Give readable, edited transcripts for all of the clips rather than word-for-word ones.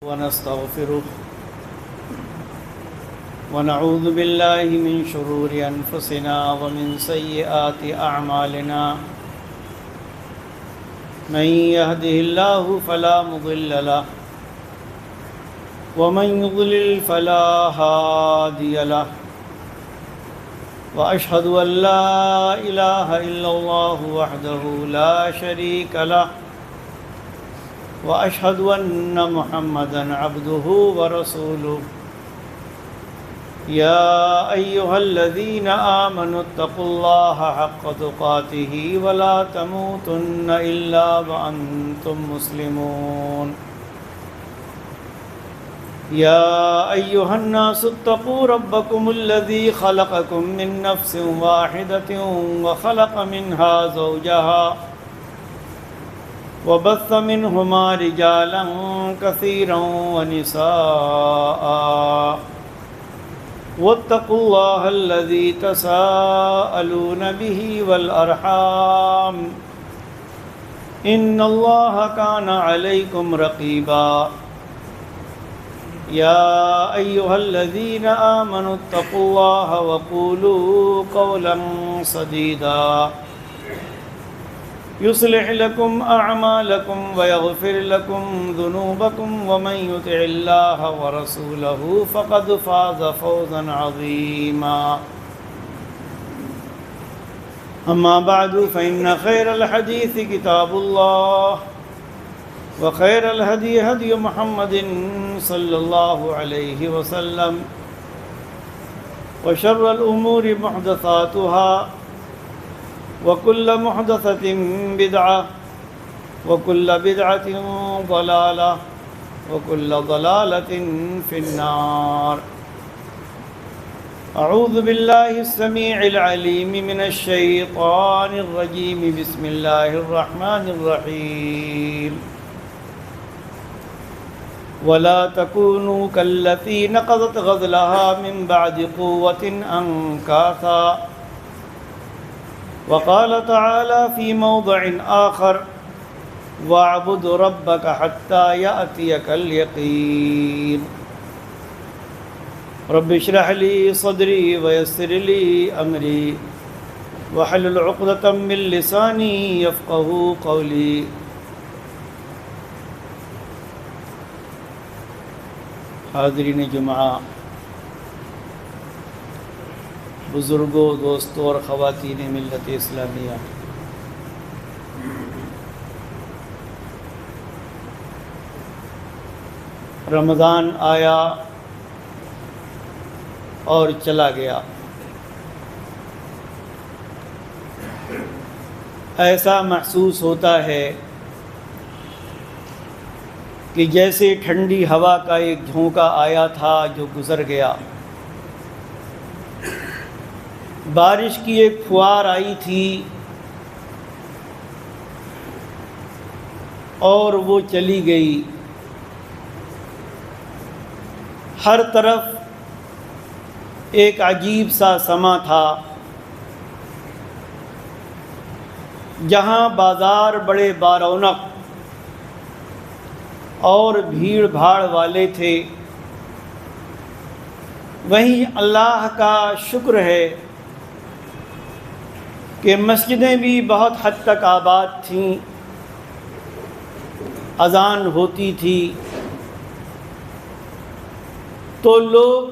ونستغفره ونعوذ بالله من شرور أنفسنا ومن سيئات أعمالنا من يهده الله فلا مضل له ومن يضلل فلا هادي له وأشهد أن لا إله إلا الله وحده لا شريك له وأشهد أن محمدًا عبده ورسوله يا أيها الذين آمنوا اتقوا الله حق تقاته ولا تموتن إلا وأنتم مسلمون يا أيها الناس اتقوا ربكم الذي خلقكم من نفس واحدة وخلق منها زوجها وبث منهما رجالا كثيرا ونساء واتقوا الله الذي تساءلون به والأرحام إن الله كان عليكم رقيبا يا أيها الذين آمنوا اتقوا الله وقولوا قولا سديدا يصلح لكم أعمالكم ويغفر لكم ذنوبكم ومن يطع الله ورسوله فقد فاز فوزا عظيما أما بعد فإن خير الحديث كتاب الله وخير الهدي هدي محمد صلى الله عليه وسلم وشر الأمور محدثاتها وكل محدثة بدعة وكل بدعة ضلالة وكل ضلالة في النار أعوذ بالله السميع العليم من الشيطان الرجيم بسم الله الرحمن الرحيم ولا تكونوا كالتي نقضت غزلها من بعد قوة أنكاثا وقال تعالى في موضع آخر واعبد ربك حتى يأتيك اليقين رب اشرح لي صدري ويسر لي أمري واحلل عقدة من لساني يفقهوا قولي حاضرین جمعہ، بزرگوں، دوستوں اور خواتین ملت اسلامیہ، رمضان آیا اور چلا گیا۔ ایسا محسوس ہوتا ہے کہ جیسے ٹھنڈی ہوا کا ایک جھونکا آیا تھا جو گزر گیا، بارش کی ایک پھوار آئی تھی اور وہ چلی گئی۔ ہر طرف ایک عجیب سا سما تھا، جہاں بازار بڑے بارونق اور بھیڑ بھاڑ والے تھے، وہیں اللہ کا شکر ہے کہ مسجدیں بھی بہت حد تک آباد تھیں، اذان ہوتی تھی تو لوگ،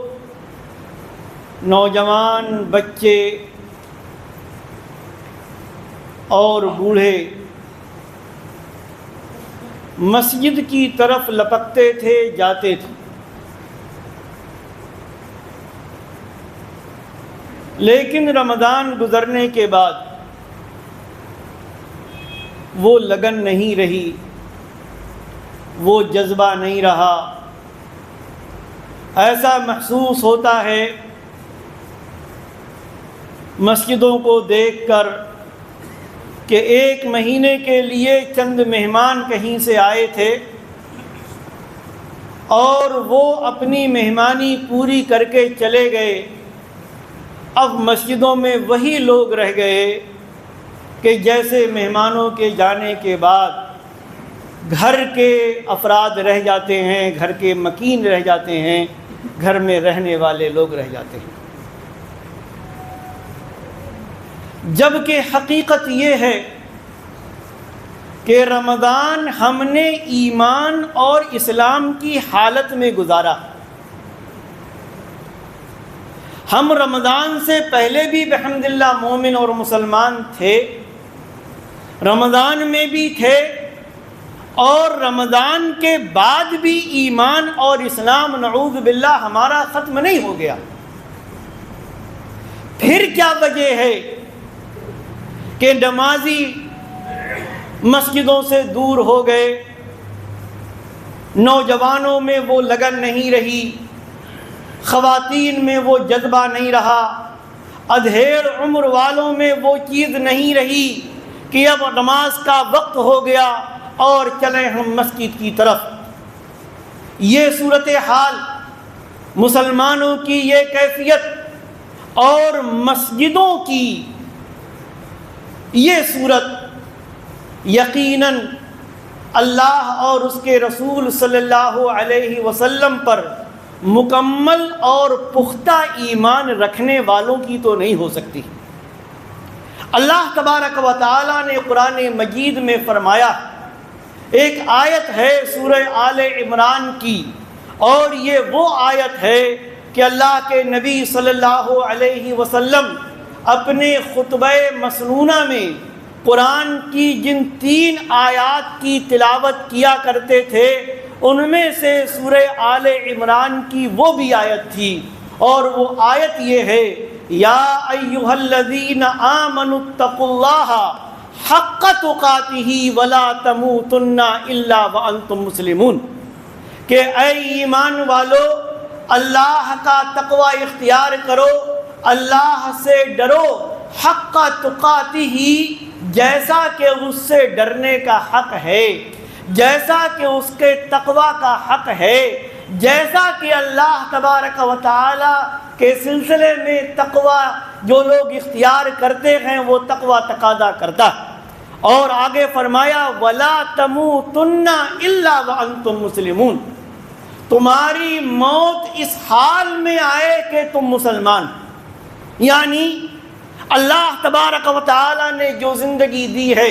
نوجوان، بچے اور بوڑھے مسجد کی طرف لپکتے تھے، جاتے تھے۔ لیکن رمضان گزرنے کے بعد وہ لگن نہیں رہی، وہ جذبہ نہیں رہا۔ ایسا محسوس ہوتا ہے مسجدوں کو دیکھ کر کہ ایک مہینے کے لیے چند مہمان کہیں سے آئے تھے اور وہ اپنی مہمانی پوری کر کے چلے گئے، اب مسجدوں میں وہی لوگ رہ گئے کہ جیسے مہمانوں کے جانے کے بعد گھر کے افراد رہ جاتے ہیں، گھر کے مکین رہ جاتے ہیں، گھر میں رہنے والے لوگ رہ جاتے ہیں۔ جبکہ حقیقت یہ ہے کہ رمضان ہم نے ایمان اور اسلام کی حالت میں گزارا۔ ہم رمضان سے پہلے بھی بحمداللہ مومن اور مسلمان تھے، رمضان میں بھی تھے، اور رمضان کے بعد بھی ایمان اور اسلام نعوذ باللہ ہمارا ختم نہیں ہو گیا۔ پھر کیا وجہ ہے کہ نمازی مسجدوں سے دور ہو گئے، نوجوانوں میں وہ لگن نہیں رہی، خواتین میں وہ جذبہ نہیں رہا، ادھیڑ عمر والوں میں وہ چیز نہیں رہی کہ اب نماز کا وقت ہو گیا اور چلیں ہم مسجد کی طرف۔ یہ صورتحال، مسلمانوں کی یہ کیفیت اور مسجدوں کی یہ صورت یقیناً اللہ اور اس کے رسول صلی اللہ علیہ وسلم پر مکمل اور پختہ ایمان رکھنے والوں کی تو نہیں ہو سکتی۔ اللہ تبارک و تعالی نے قرآن مجید میں فرمایا، ایک آیت ہے سورہ آل عمران کی، اور یہ وہ آیت ہے کہ اللہ کے نبی صلی اللہ علیہ وسلم اپنے خطبہ مسنونہ میں قرآن کی جن 3 آیات کی تلاوت کیا کرتے تھے ان میں سے سورہ آل عمران کی وہ بھی آیت تھی، اور وہ آیت یہ ہے، یا ایھا الذین آمنوا اتقوا اللہ حق تقاتہ ولا تموتن الا وانتم مسلمون، کہ اے ایمان والو اللہ کا تقوی اختیار کرو، اللہ سے ڈرو، حق تقاتہ، جیسا کہ اس سے ڈرنے کا حق ہے، جیسا کہ اس کے تقوی کا حق ہے، جیسا کہ اللہ تبارک و تعالی کے سلسلے میں تقوی جو لوگ اختیار کرتے ہیں وہ تقوی تقاضا کرتا ہے۔ اور آگے فرمایا وَلَا تَمُوتُنَّ إِلَّا وَأَنْتُمْ مُسْلِمُونَ، تمہاری موت اس حال میں آئے کہ تم مسلمان، یعنی اللہ تبارک و تعالی نے جو زندگی دی ہے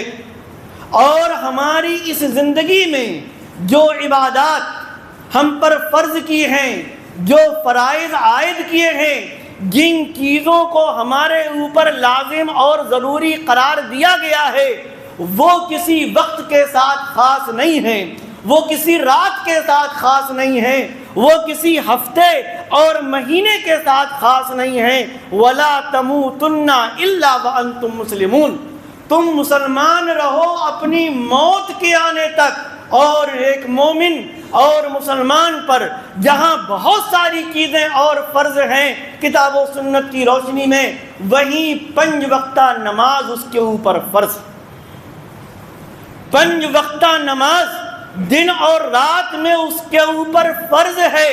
اور ہماری اس زندگی میں جو عبادات ہم پر فرض کی ہیں، جو فرائض عائد کیے ہیں، جن چیزوں کو ہمارے اوپر لازم اور ضروری قرار دیا گیا ہے، وہ کسی وقت کے ساتھ خاص نہیں ہیں، وہ کسی رات کے ساتھ خاص نہیں ہیں، وہ کسی ہفتے اور مہینے کے ساتھ خاص نہیں ہیں۔ وَلَا تَمُوتُنَّ إِلَّا وَأَنْتُمْ مُسْلِمُونَ، تم مسلمان رہو اپنی موت کے آنے تک۔ اور ایک مومن اور مسلمان پر جہاں بہت ساری چیزیں اور فرض ہیں کتاب و سنت کی روشنی میں، وہیں 5 وقتہ نماز اس کے اوپر فرض۔ 5 وقتہ نماز دن اور رات میں اس کے اوپر فرض ہے،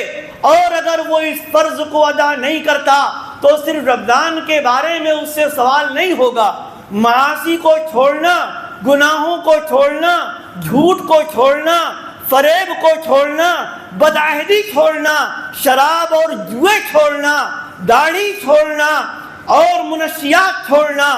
اور اگر وہ اس فرض کو ادا نہیں کرتا تو صرف رمضان کے بارے میں اس سے سوال نہیں ہوگا، معاصی کو چھوڑنا، گناہوں کو چھوڑنا، جھوٹ کو چھوڑنا، فریب کو چھوڑنا، بدعہدی چھوڑنا، شراب اور جوئے چھوڑنا، داڑھی چھوڑنا اور منشیات چھوڑنا،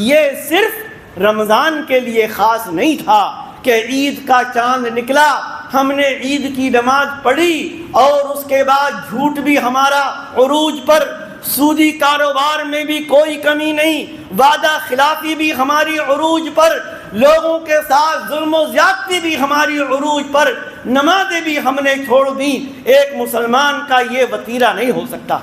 یہ صرف رمضان کے لیے خاص نہیں تھا کہ عید کا چاند نکلا، ہم نے عید کی نماز پڑھی اور اس کے بعد جھوٹ بھی ہمارا عروج پر، سودی کاروبار میں بھی کوئی کمی نہیں، وعدہ خلافی بھی ہماری عروج پر، لوگوں کے ساتھ ظلم و زیادتی بھی ہماری عروج پر، نمازیں بھی ہم نے چھوڑ دیں۔ ایک مسلمان کا یہ وتیرہ نہیں ہو سکتا،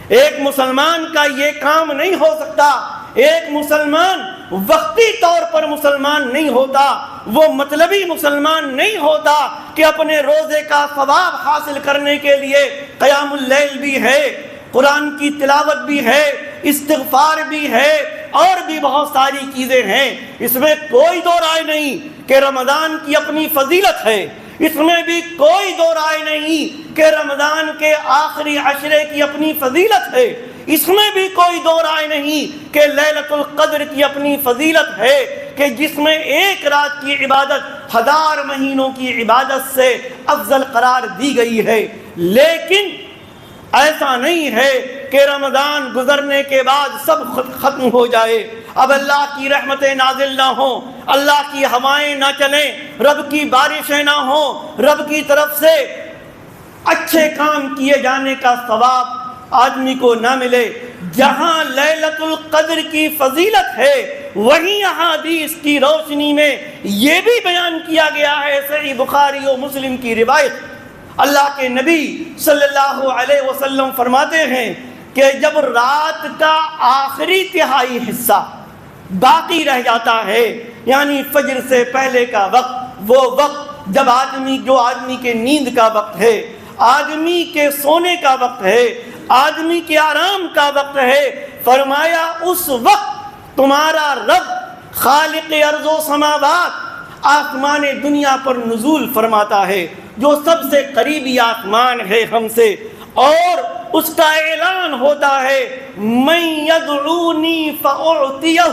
ایک مسلمان کا یہ کام نہیں ہو سکتا، ایک مسلمان وقتی طور پر مسلمان نہیں ہوتا، وہ مطلبی مسلمان نہیں ہوتا کہ اپنے روزے کا ثواب حاصل کرنے کے لیے قیام اللیل بھی ہے، قرآن کی تلاوت بھی ہے، استغفار بھی ہے، اور بھی بہت ساری چیزیں ہیں۔ اس میں کوئی دو رائے نہیں کہ رمضان کی اپنی فضیلت ہے، اس میں بھی کوئی دو رائے نہیں کہ رمضان کے آخری عشرے کی اپنی فضیلت ہے، اس میں بھی کوئی دو رائے نہیں کہ لیلۃ القدر کی اپنی فضیلت ہے، کہ جس میں ایک رات کی عبادت 1000 مہینوں کی عبادت سے افضل قرار دی گئی ہے، لیکن ایسا نہیں ہے کہ رمضان گزرنے کے بعد سب ختم ہو جائے، اب اللہ کی رحمتیں نازل نہ ہوں، اللہ کی ہوائیں نہ چلیں، رب کی بارشیں نہ ہوں، رب کی طرف سے اچھے کام کیے جانے کا ثواب آدمی کو نہ ملے۔ جہاں لیلۃ القدر کی فضیلت ہے وہیں احادیث کی روشنی میں یہ بھی بیان کیا گیا ہے، صحیح بخاری و مسلم کی روایت، اللہ کے نبی صلی اللہ علیہ وسلم فرماتے ہیں کہ جب رات کا آخری تہائی حصہ باقی رہ جاتا ہے، یعنی فجر سے پہلے کا وقت، وہ وقت جب آدمی کے نیند کا وقت ہے، آدمی کے سونے کا وقت ہے، آدمی کے آرام کا وقت ہے، فرمایا اس وقت تمہارا رب خالق ارض و سماوات آسمان دنیا پر نزول فرماتا ہے، جو سب سے قریبی آسمان ہے ہم سے، اور اس کا اعلان ہوتا ہے من یدعونی فاعطیہ،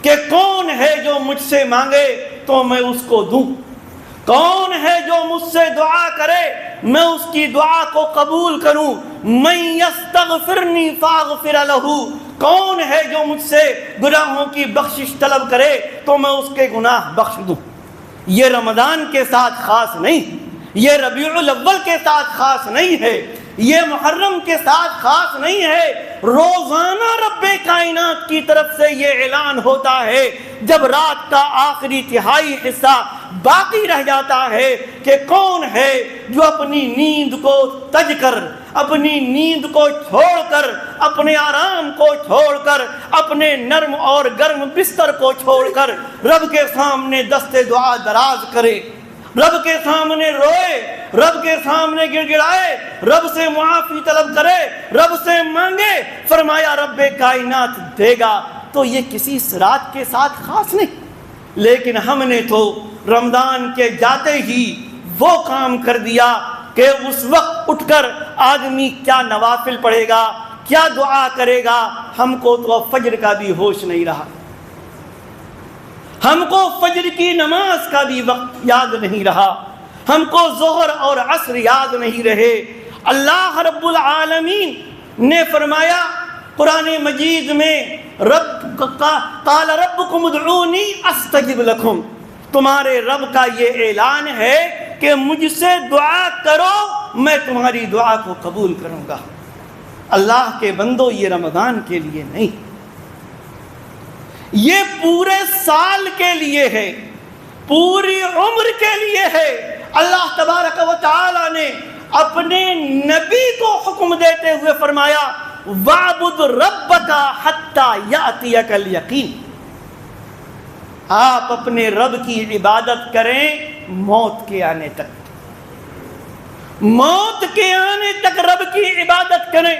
کہ کون ہے جو مجھ سے مانگے تو میں اس کو دوں، کون ہے جو مجھ سے دعا کرے میں اس کی دعا کو قبول کروں، من یستغفرنی فاغفر لہ، کون ہے جو مجھ سے گناہوں کی بخشش طلب کرے تو میں اس کے گناہ بخش دوں۔ یہ رمضان کے ساتھ خاص نہیں، یہ ربیع الاول کے ساتھ خاص نہیں ہے، یہ محرم کے ساتھ خاص نہیں ہے، روزانہ رب کائنات کی طرف سے یہ اعلان ہوتا ہے جب رات کا آخری تہائی حصہ باقی رہ جاتا ہے کہ کون ہے جو اپنی نیند کو تج کر، اپنی نیند کو چھوڑ کر، اپنے آرام کو چھوڑ کر، اپنے نرم اور گرم بستر کو چھوڑ کر رب کے سامنے دست دعا دراز کرے، رب کے سامنے روئے، رب کے سامنے گڑ گڑائے، رب سے معافی طلب کرے، رب سے مانگے، فرمایا رب کائنات دے گا۔ تو یہ کسی رات کے ساتھ خاص نہیں، لیکن ہم نے تو رمضان کے جاتے ہی وہ کام کر دیا کہ اس وقت اٹھ کر آدمی کیا نوافل پڑھے گا، کیا دعا کرے گا، ہم کو تو فجر کا بھی ہوش نہیں رہا، ہم کو فجر کی نماز کا بھی وقت یاد نہیں رہا، ہم کو ظہر اور عصر یاد نہیں رہے۔ اللہ رب العالمین نے فرمایا قرآن مجید میں، قال ربکم ادعونی استجب لکم، تمہارے رب کا یہ اعلان ہے کہ مجھ سے دعا کرو میں تمہاری دعا کو قبول کروں گا۔ اللہ کے بندو، یہ رمضان کے لیے نہیں، یہ پورے سال کے لیے ہے، پوری عمر کے لیے ہے۔ اللہ تبارک و تعالی نے اپنے نبی کو حکم دیتے ہوئے فرمایا وَاعْبُدْ رَبَّكَ حَتَّى يَأْتِيَكَ الْيَقِينُ، آپ اپنے رب کی عبادت کریں موت کے آنے تک، موت کے آنے تک رب کی عبادت کریں۔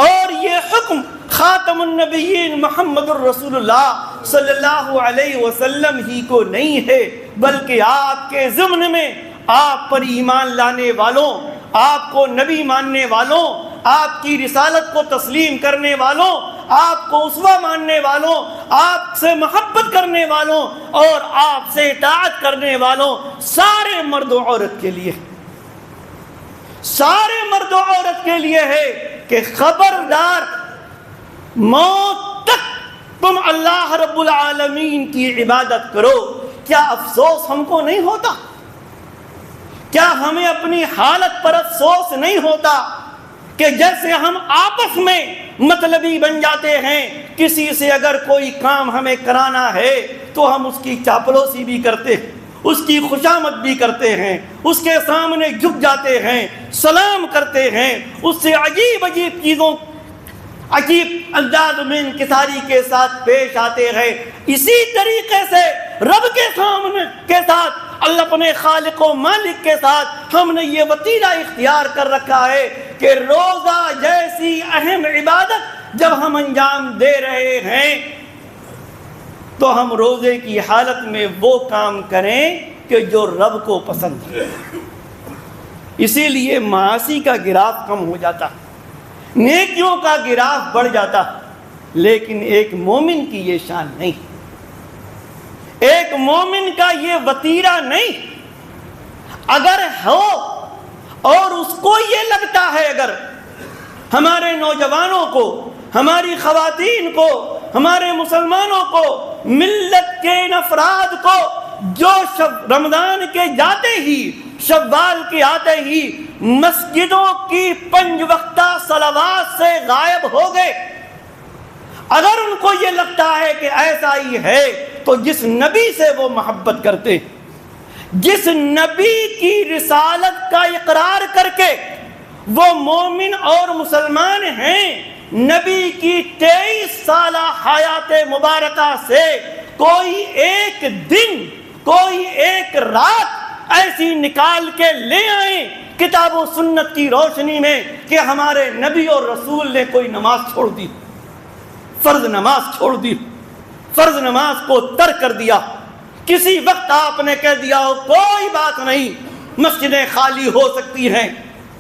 اور یہ حکم خاتم النبیین محمد الرسول اللہ صلی اللہ علیہ وسلم ہی کو نہیں ہے، بلکہ آپ کے ضمن میں آپ پر ایمان لانے والوں، آپ کو نبی ماننے والوں، آپ کی رسالت کو تسلیم کرنے والوں، آپ کو اسوہ ماننے والوں، آپ سے محبت کرنے والوں اور آپ سے اطاعت کرنے والوں، سارے مرد و عورت کے لیے، سارے مرد و عورت کے لیے ہے کہ خبردار موت تک تم اللہ رب العالمین کی عبادت کرو۔ کیا افسوس ہم کو نہیں ہوتا؟ کیا ہمیں اپنی حالت پر افسوس نہیں ہوتا کہ جیسے ہم آپس میں مطلبی بن جاتے ہیں، کسی سے اگر کوئی کام ہمیں کرانا ہے تو ہم اس کی چاپلوسی بھی کرتے ہیں، اس کی خوشامد بھی کرتے ہیں، اس کے سامنے جھک جاتے ہیں، سلام کرتے ہیں، اس سے عجیب عجیب چیزوں، عجیب انداز میں انکساری کے ساتھ پیش آتے ہیں۔ اسی طریقے سے رب کے سامنے کے ساتھ، اللہ اپنے خالق و مالک کے ساتھ ہم نے یہ وسیلہ اختیار کر رکھا ہے کہ روزہ جیسی اہم عبادت جب ہم انجام دے رہے ہیں تو ہم روزے کی حالت میں وہ کام کریں کہ جو رب کو پسند ہے۔ اسی لیے معاصی کا گراف کم ہو جاتا، نیکیوں کا گراف بڑھ جاتا، لیکن ایک مومن کی یہ شان نہیں۔ ایک مومن کا یہ وتیرہ نہیں. اگر ہو اور اس کو یہ لگتا ہے اگر ہمارے نوجوانوں کو، ہماری خواتین کو، ہمارے مسلمانوں کو، ملت کے ان افراد کو جو رمضان کے جاتے ہی، شوال کے آتے ہی مسجدوں کی 5 وقتہ صلوات سے غائب ہو گئے، اگر ان کو یہ لگتا ہے کہ ایسا ہی ہے تو جس نبی سے وہ محبت کرتے، جس نبی کی رسالت کا اقرار کر کے وہ مومن اور مسلمان ہیں، نبی کی 23 سالہ حیات مبارکہ سے کوئی ایک دن، کوئی ایک رات ایسی نکال کے لے آئیں کتاب و سنت کی روشنی میں کہ ہمارے نبی اور رسول نے کوئی نماز چھوڑ دی، فرض نماز چھوڑ دی، فرض نماز کو ترک کر دیا. کسی وقت آپ نے کہہ دیا ہو کوئی بات نہیں، مسجدیں خالی ہو سکتی ہیں،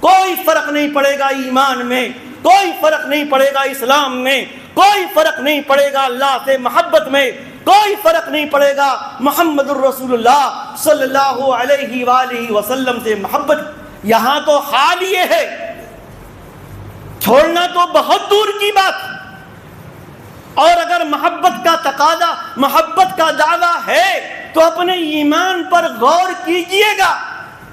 کوئی فرق نہیں پڑے گا ایمان میں، کوئی فرق نہیں پڑے گا اسلام میں، کوئی فرق نہیں پڑے گا اللہ سے محبت میں، کوئی فرق نہیں پڑے گا محمد الرسول اللہ صلی اللہ علیہ وآلہ وسلم سے محبت. یہاں تو حال یہ ہے، چھوڑنا تو بہت دور کی بات. اور اگر محبت کا تقاضا، محبت کا دعویٰ ہے تو اپنے ایمان پر غور کیجئے گا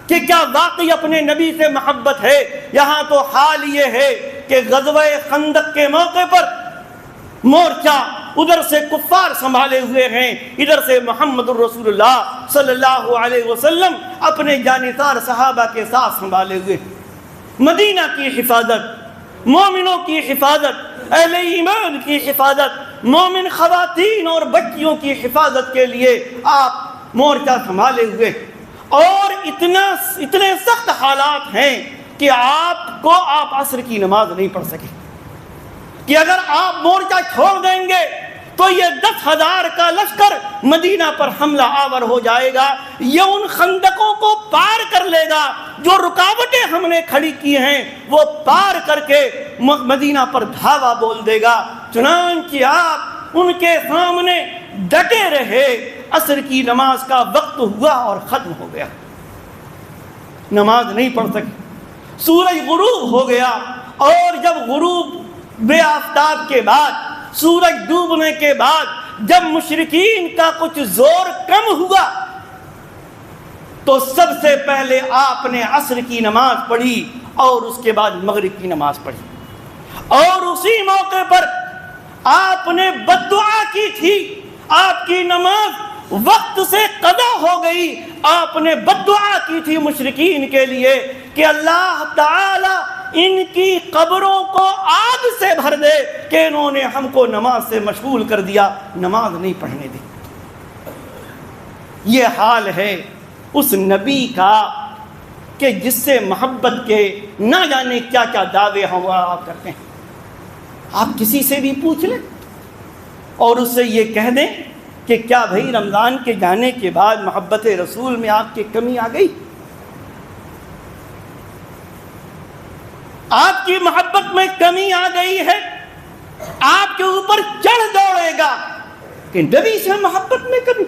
کہ کیا واقعی اپنے نبی سے محبت ہے. یہاں تو حال یہ ہے کہ غزوہ خندق کے موقع پر مورچہ ادھر سے کفار سنبھالے ہوئے ہیں، ادھر سے محمد الرسول اللہ صلی اللہ علیہ وسلم اپنے جانثار صحابہ کے ساتھ سنبھالے ہوئے. مدینہ کی حفاظت، مومنوں کی حفاظت، اہل ایمان کی حفاظت، مومن خواتین اور بچیوں کی حفاظت کے لیے آپ مورچہ سنبھالے ہوئے. اور اتنے سخت حالات ہیں کہ آپ عصر کی نماز نہیں پڑھ سکے، کہ اگر آپ مورچہ چھوڑ دیں گے تو یہ 10,000 کا لشکر مدینہ پر حملہ آور ہو جائے گا، یہ ان خندقوں کو پار کر لے گا، جو رکاوٹیں ہم نے کھڑی کی ہیں وہ پار کر کے مدینہ پر دھاوا بول دے گا. چنانچہ آپ ان کے سامنے ڈٹے رہے. عصر کی نماز کا وقت ہوا اور ختم ہو گیا، نماز نہیں پڑھ سکے. سورج غروب ہو گیا، اور جب غروب بے آفتاب کے بعد، سورج ڈوبنے کے بعد جب مشرکین کا کچھ زور کم ہوا تو سب سے پہلے آپ نے عصر کی نماز پڑھی اور اس کے بعد مغرب کی نماز پڑھی. اور اسی موقع پر آپ نے بد دعا کی تھی، آپ کی نماز وقت سے قضا ہو گئی، آپ نے بد دعا کی تھی مشرکین کے لیے کہ اللہ تعالی ان کی قبروں کو آگ سے بھر دے کہ انہوں نے ہم کو نماز سے مشغول کر دیا، نماز نہیں پڑھنے دی. یہ حال ہے اس نبی کا کہ جس سے محبت کے نہ جانے کیا کیا دعوے ہم آپ کرتے ہیں. آپ کسی سے بھی پوچھ لیں اور اس سے یہ کہہ دیں کہ کیا بھائی رمضان کے جانے کے بعد محبت رسول میں آپ کی کمی آ گئی، آپ کی محبت میں کمی آ گئی ہے، آپ کے اوپر چڑھ دوڑے گا کہ نبی سے محبت میں کمی.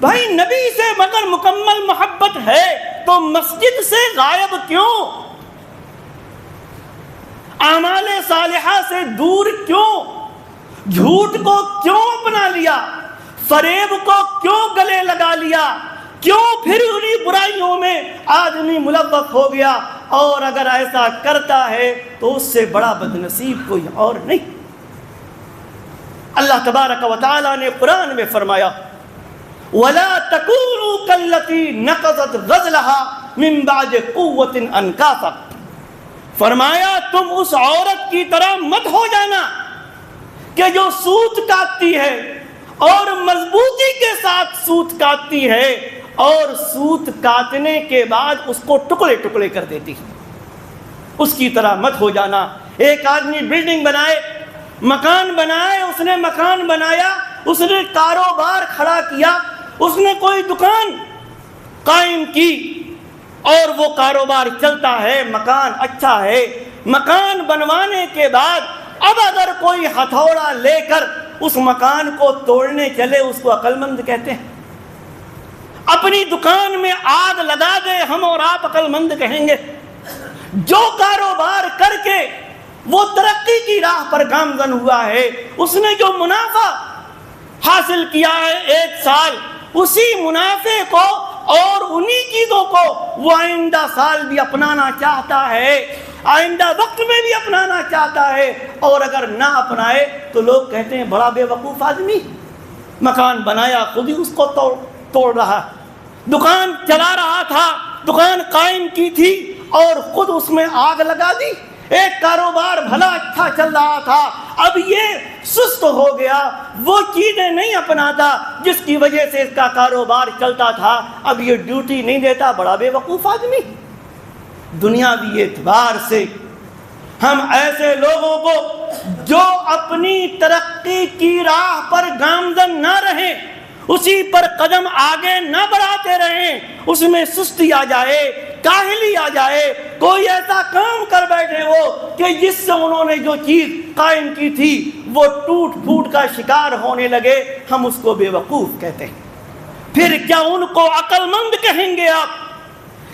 بھائی نبی سے مگر مکمل محبت ہے تو مسجد سے غائب کیوں، اعمال صالحہ سے دور کیوں، جھوٹ کو کیوں اپنا لیا، فریب کو کیوں گلے لگا لیا، کیوں پھر انہی برائیوں میں آدمی ملوث ہو گیا. اور اگر ایسا کرتا ہے تو اس سے بڑا بدنصیب کوئی اور نہیں. اللہ تبارک و تعالی نے قرآن میں فرمایا وَلَا تَكُونُوا كَالَّتِي نَقَضَتْ غَزْلَهَا مِن بَعْدِ قُوَّةٍ أَنْكَاثًا. فرمایا تم اس عورت کی طرح مت ہو جانا کہ جو سوت کاٹتی ہے اور مضبوطی کے ساتھ سوت کاٹتی ہے اور سوت کاٹنے کے بعد اس کو ٹکڑے ٹکڑے کر دیتی ہے. اس کی طرح مت ہو جانا. ایک آدمی بلڈنگ بنائے، مکان بنائے، اس نے مکان بنایا، اس نے کاروبار کھڑا کیا، اس نے کوئی دکان قائم کی اور وہ کاروبار چلتا ہے، مکان اچھا ہے. مکان بنوانے کے بعد اب اگر کوئی ہتھوڑا لے کر اس مکان کو توڑنے چلے اس کو عقل مند کہتے ہیں. اپنی دکان میں آگ لگا دے، ہم اور آپ عقل مند کہیں گے۔ جو کاروبار کر کے وہ ترقی کی راہ پر گامزن ہوا ہے، اس نے جو منافع حاصل کیا ہے ایک سال، اسی منافع کو اور انہی چیزوں کو وہ آئندہ سال بھی اپنانا چاہتا ہے، آئندہ وقت میں بھی اپنانا چاہتا ہے، اور اگر نہ اپنائے تو لوگ کہتے ہیں بڑا بے وقوف آدمی، مکان بنایا خود ہی اس کو توڑ رہا، دکان چلا رہا تھا، دکان قائم کی تھی اور خود اس میں آگ لگا دی، ایک کاروبار بھلا اچھا چل رہا تھا، اب یہ سست ہو گیا، وہ چیزیں نہیں اپناتا جس کی وجہ سے اس کا کاروبار چلتا تھا، اب یہ ڈیوٹی نہیں دیتا، بڑا بے وقوف آدمی۔ دنیاوی اعتبار سے ہم ایسے لوگوں کو جو اپنی ترقی کی راہ پر گامزن نہ رہیں، اسی پر قدم آگے نہ بڑھاتے رہیں، اس میں سستی آ جائے، کاہلی آ جائے، کوئی ایسا کام کر بیٹھے وہ کہ جس سے انہوں نے جو چیز قائم کی تھی وہ ٹوٹ پھوٹ کا شکار ہونے لگے، ہم اس کو بے وقوف کہتے ہیں۔ پھر کیا ان کو عقل مند کہیں گے آپ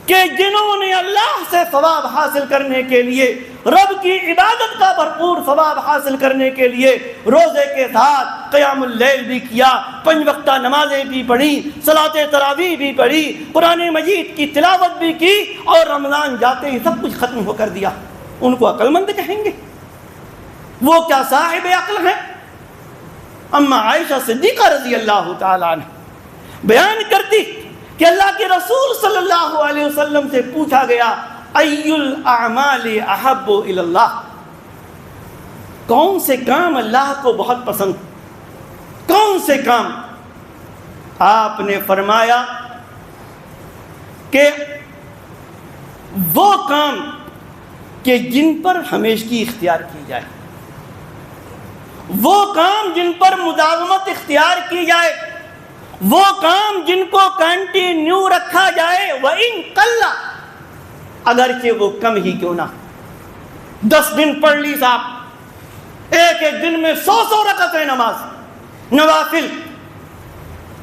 کہ جنہوں نے اللہ سے ثواب حاصل کرنے کے لیے، رب کی عبادت کا بھرپور ثواب حاصل کرنے کے لیے روزے کے ساتھ قیام اللیل بھی کیا، 5 وقتہ نمازیں بھی پڑھی، صلاۃ تراویح بھی پڑھی، قرآن مجید کی تلاوت بھی کی، اور رمضان جاتے ہی سب کچھ ختم ہو کر دیا، ان کو عقل مند کہیں گے؟ وہ کیا صاحب عقل ہیں؟ اما عائشہ صدیقہ رضی اللہ تعالیٰ عنہ بیان کرتی کہ اللہ کے رسول صلی اللہ علیہ وسلم سے پوچھا گیا، ای الاعمال احب الی اللہ، کون سے کام اللہ کو بہت پسند، کون سے کام؟ آپ نے فرمایا کہ وہ کام کہ جن پر ہمیشگی اختیار کی جائے، وہ کام جن پر مداومت اختیار کی جائے، وہ کام جن کو کنٹینیو رکھا جائے، وَإِن قَلَّ، اگرچہ وہ کم ہی کیوں نہ، 10 دن پڑھ لی صاحب، ایک دن میں 100 رکعتیں نماز نوافل،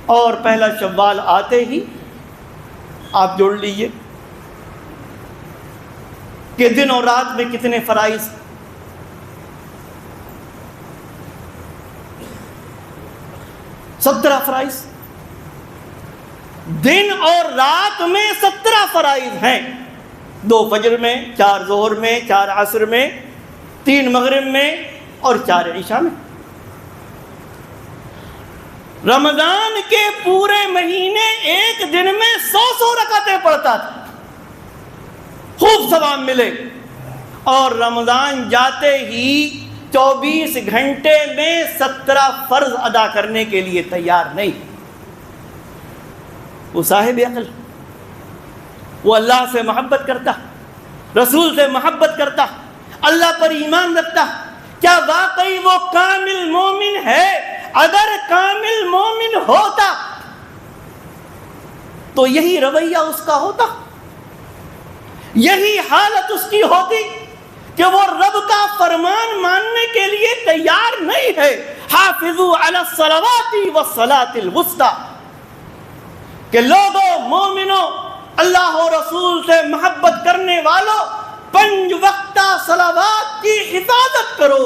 اور پہلا شوال آتے ہی آپ جوڑ لیجئے کہ دن اور رات میں کتنے فرائض، 17 فرائض، دن اور رات میں 17 فرائض ہیں، 2 فجر میں، 4 ظہر میں، 4 عصر میں، 3 مغرب میں اور 4 عشاء میں۔ رمضان کے پورے مہینے ایک دن میں 100 رکعتیں پڑھتا تھا، خوب ثواب ملے، اور رمضان جاتے ہی 24 گھنٹے میں 17 فرض ادا کرنے کے لیے تیار نہیں۔ وہ صاحب عقل، وہ اللہ سے محبت کرتا، رسول سے محبت کرتا، اللہ پر ایمان رکھتا، کیا واقعی وہ کامل مومن ہے؟ اگر کامل مومن ہوتا تو یہی رویہ اس کا ہوتا، یہی حالت اس کی ہوتی کہ وہ رب کا فرمان ماننے کے لیے تیار نہیں ہے۔ حافظوا علی الصلوات والصلاۃ الوسطی، کہ لوگوں، مومنوں، اللہ و رسول سے محبت کرنے والوں، 5 وقتہ صلوات کی حفاظت کرو،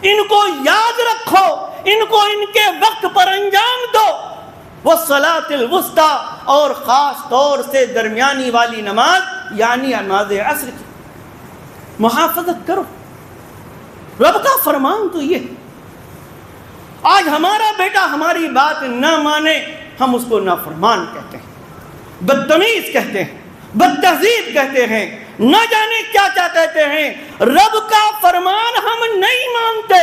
ان کو یاد رکھو، ان کو ان کے وقت پر انجام دو، والصلاۃ الوسطی، اور خاص طور سے درمیانی والی نماز یعنی نماز عصر کی محافظت کرو۔ رب کا فرمان تو یہ، آج ہمارا بیٹا ہماری بات نہ مانے، ہم اس کو نافرمان کہتے ہیں، بدتمیز کہتے ہیں، بدتہذیب کہتے ہیں، نہ جانے کیا کیا کہتے ہیں۔ رب کا فرمان ہم نہیں مانتے،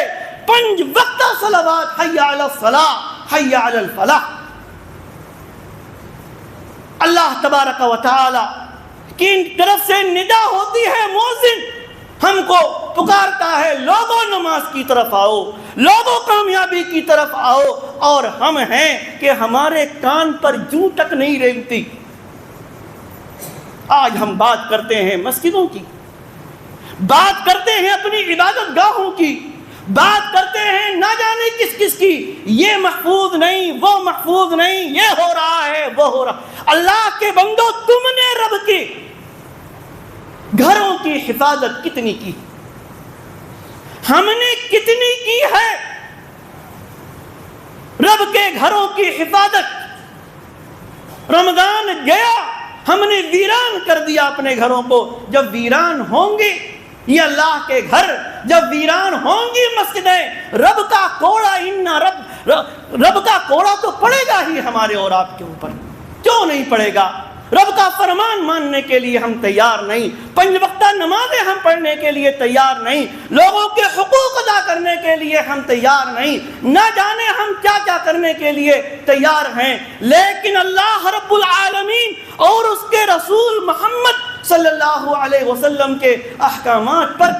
5 وقتہ صلوات، حی علی الصلاۃ، حی علی الفلاح۔ اللہ تبارک و تعالی کی طرف سے ندا ہوتی ہے، مؤذن ہم کو پکارتا ہے، لوگوں نماز کی طرف آؤ، لوگوں کامیابی کی طرف آؤ، اور ہم ہیں کہ ہمارے کان پر جوں تک نہیں رینگتی۔ آج ہم بات کرتے ہیں مسجدوں کی، بات کرتے ہیں اپنی عبادت گاہوں کی، بات کرتے ہیں نہ جانے کس کس کی، یہ محفوظ نہیں، وہ محفوظ نہیں، یہ ہو رہا ہے، وہ ہو رہا۔ اللہ کے بندو، تم نے رب کے گھروں کی حفاظت کتنی کی؟ ہم نے کتنی کی ہے رب کے گھروں کی حفاظت؟ رمضان گیا، ہم نے ویران کر دیا اپنے گھروں کو۔ جب ویران ہوں گے یہ اللہ کے گھر، جب ویران ہوں گی مسجدیں، رب کا کوڑا رب کا کوڑا تو پڑے گا ہی ہمارے اور آپ کے اوپر، کیوں نہیں پڑے گا؟ رب کا فرمان ماننے کے لیے ہم تیار نہیں، 5 وقتہ نمازیں ہم پڑھنے کے لیے تیار نہیں، لوگوں کے حقوق ادا کرنے کے لیے ہم تیار نہیں، نہ جانے ہم کیا کیا کرنے کے لیے تیار ہیں، لیکن اللہ رب العالمین اور اس کے رسول محمد صلی اللہ علیہ وسلم کے احکامات پر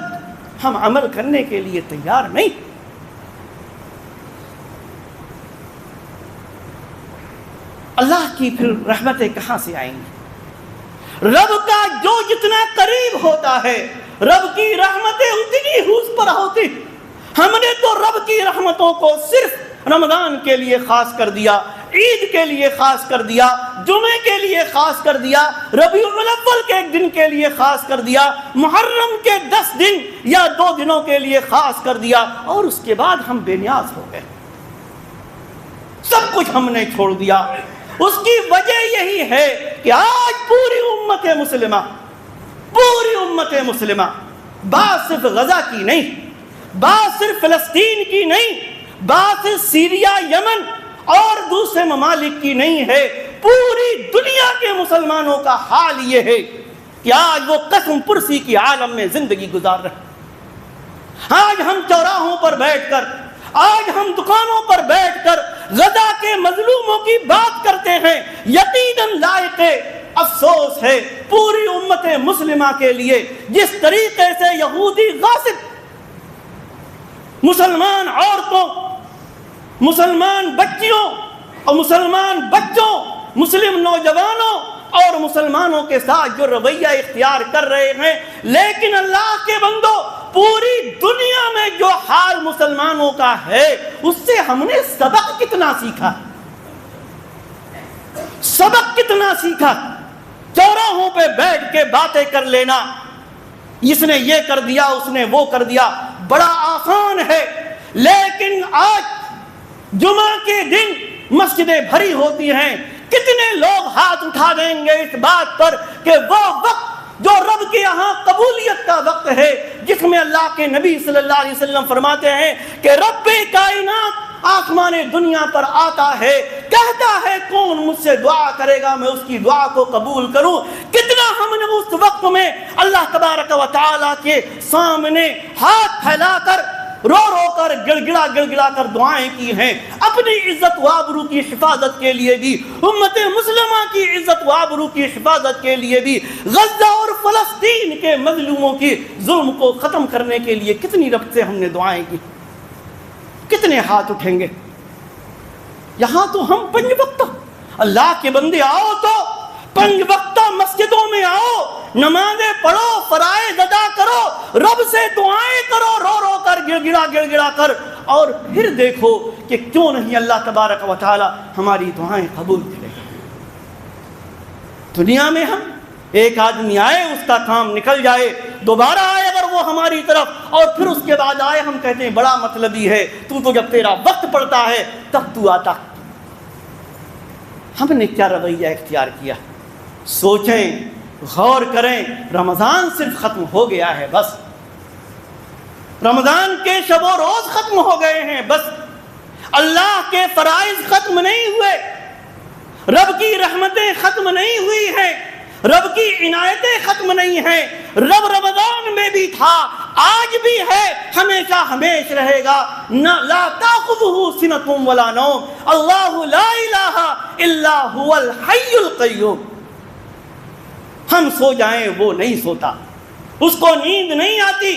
ہم عمل کرنے کے لیے تیار نہیں۔ اللہ کی پھر رحمتیں کہاں سے آئیں گی؟ رب کا جو جتنا قریب ہوتا ہے رب کی رحمتیں اتنی ہی اس پر ہوتی۔ ہم نے تو رب کی رحمتوں کو صرف رمضان کے لیے خاص کر دیا، عید کے لیے خاص کر دیا، جمعے کے لیع خاص کر دیا، ربیع الاول کے 1 دن کے لیے خاص کر دیا، محرم کے 10 دن یا 2 دنوں کے لیے خاص کر دیا، اور اس کے بعد ہم بے نیاز ہو گئے، سب کچھ ہم نے چھوڑ دیا۔ اس کی وجہ یہی ہے کہ آج پوری امت مسلمہ بات صرف غزہ کی نہیں، بات صرف فلسطین کی نہیں، بات صرف سیریا، یمن اور دوسرے ممالک کی نہیں ہے، پوری دنیا کے مسلمانوں کا حال یہ ہے کہ آج وہ قسم پرسی کی عالم میں زندگی گزار رہے ہیں۔ آج ہم چوراہوں پر بیٹھ کر، آج ہم دکانوں پر بیٹھ کر غزہ کے مظلوموں کی بات کرتے ہیں، یقیناً لائق افسوس ہے پوری امت مسلمہ کے لیے جس طریقے سے یہودی غاصب مسلمان عورتوں، مسلمان بچیوں اور مسلمان بچوں، مسلم نوجوانوں اور مسلمانوں کے ساتھ جو رویہ اختیار کر رہے ہیں، لیکن اللہ کے بندو پوری دنیا میں جو حال مسلمانوں کا ہے اس سے ہم نے سبق کتنا سیکھا، سبق کتنا سیکھا۔ چوراہوں پہ بیٹھ کے باتیں کر لینا، اس نے یہ کر دیا، اس نے وہ کر دیا، بڑا آسان ہے، لیکن آج جمعہ کے دن مسجدیں بھری ہوتی ہیں، کتنے لوگ ہاتھ اٹھا دیں گے اس بات پر کہ وہ وقت جو رب کے یہاں قبولیت کا وقت ہے، جس میں اللہ کے نبی صلی اللہ علیہ وسلم فرماتے ہیں کہ رب کائنات آسمان دنیا پر آتا ہے، کہتا ہے کون مجھ سے دعا کرے گا میں اس کی دعا کو قبول کروں۔ کتنا ہم نے اس وقت میں اللہ تبارک و تعالیٰ کے سامنے ہاتھ پھیلا کر، رو رو کر، گڑ گڑا کر دعائیں کی ہیں، اپنی عزت و آبرو کی حفاظت کے لیے بھی، امت مسلمہ کی عزت و آبرو کی حفاظت کے لیے بھی، غزہ اور فلسطین کے مظلوموں کی ظلم کو ختم کرنے کے لیے کتنی رب سے ہم نے دعائیں کی، کتنے ہاتھ اٹھیں گے۔ یہاں تو ہم 5 وقت اللہ کے بندے آؤ تو 5 وقت مسجدوں میں آؤ، نمازیں پڑھو، فرائض ادا کرو، رب سے دعائیں کرو، رو رو کر، گڑ گڑا کر، اور پھر دیکھو کہ کیوں نہیں اللہ تبارک و تعالی ہماری دعائیں قبول کرے گا۔ دنیا میں ہم ایک آدمی آئے، اس کا کام نکل جائے، دوبارہ آئے اگر وہ ہماری طرف، اور پھر اس کے بعد آئے، ہم کہتے ہیں بڑا مطلبی ہے، تو جب تیرا وقت پڑتا ہے تب تو آتا۔ ہم نے کیا رویہ اختیار کیا؟ سوچیں، غور کریں۔ رمضان صرف ختم ہو گیا ہے، بس رمضان کے شب و روز ختم ہو گئے ہیں، بس اللہ کے فرائض ختم نہیں ہوئے، رب کی رحمتیں ختم نہیں ہوئی ہیں، رب کی عنایتیں ختم نہیں ہیں۔ رب رمضان میں بھی تھا، آج بھی ہے، ہمیشہ ہمیش رہے گا۔ لا تأخذہ سنۃ ولا نوم، اللہ لا الہ الا هو الحی القیوم۔ ہم سو جائیں وہ نہیں سوتا، اس کو نیند نہیں آتی،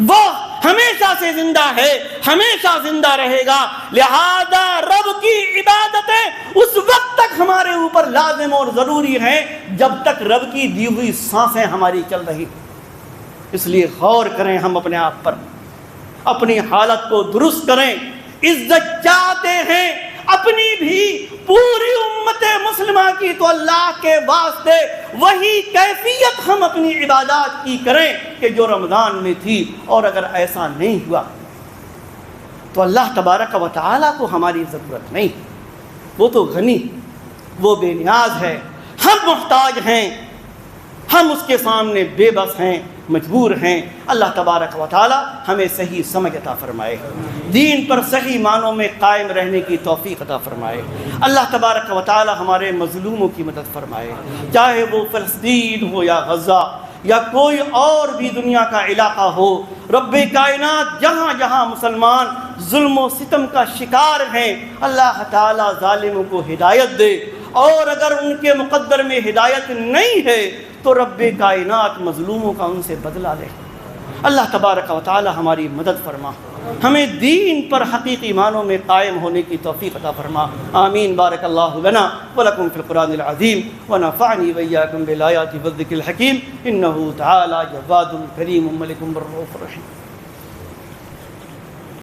وہ ہمیشہ سے زندہ ہے، ہمیشہ زندہ رہے گا۔ لہذا رب کی عبادتیں اس وقت تک ہمارے اوپر لازم اور ضروری ہیں جب تک رب کی دی ہوئی سانسیں ہماری چل رہی۔ اس لیے غور کریں ہم اپنے آپ پر، اپنی حالت کو درست کریں. عزت چاہتے ہیں اپنی بھی پوری امت مسلمہ کی تو اللہ کے واسطے وہی کیفیت ہم اپنی عبادات کی کریں کہ جو رمضان میں تھی. اور اگر ایسا نہیں ہوا تو اللہ تبارک و تعالیٰ کو ہماری ضرورت نہیں. وہ تو غنی، وہ بے نیاز ہے، ہم محتاج ہیں، ہم اس کے سامنے بے بس ہیں، مجبور ہیں. اللہ تبارک و تعالیٰ ہمیں صحیح سمجھ عطا فرمائے، دین پر صحیح معنوں میں قائم رہنے کی توفیق عطا فرمائے. اللہ تبارک و تعالیٰ ہمارے مظلوموں کی مدد فرمائے، چاہے وہ فلسطین ہو یا غزہ یا کوئی اور بھی دنیا کا علاقہ ہو. رب کائنات جہاں جہاں مسلمان ظلم و ستم کا شکار ہیں، اللہ تعالیٰ ظالموں کو ہدایت دے، اور اگر ان کے مقدر میں ہدایت نہیں ہے تو رب کائنات مظلوموں کا ان سے بدلہ لے. اللہ تبارک و تعالی ہماری مدد فرما، ہمیں دین پر حقیقی معنوں میں قائم ہونے کی توفیق عطا فرما. آمین. بارک اللہ لنا ولکم فی القرآن العظیم ونفعنی وإیاکم بالآیات والذکر الحکیم. انہ تعالی جواد کریم ملک رؤوف رحیم.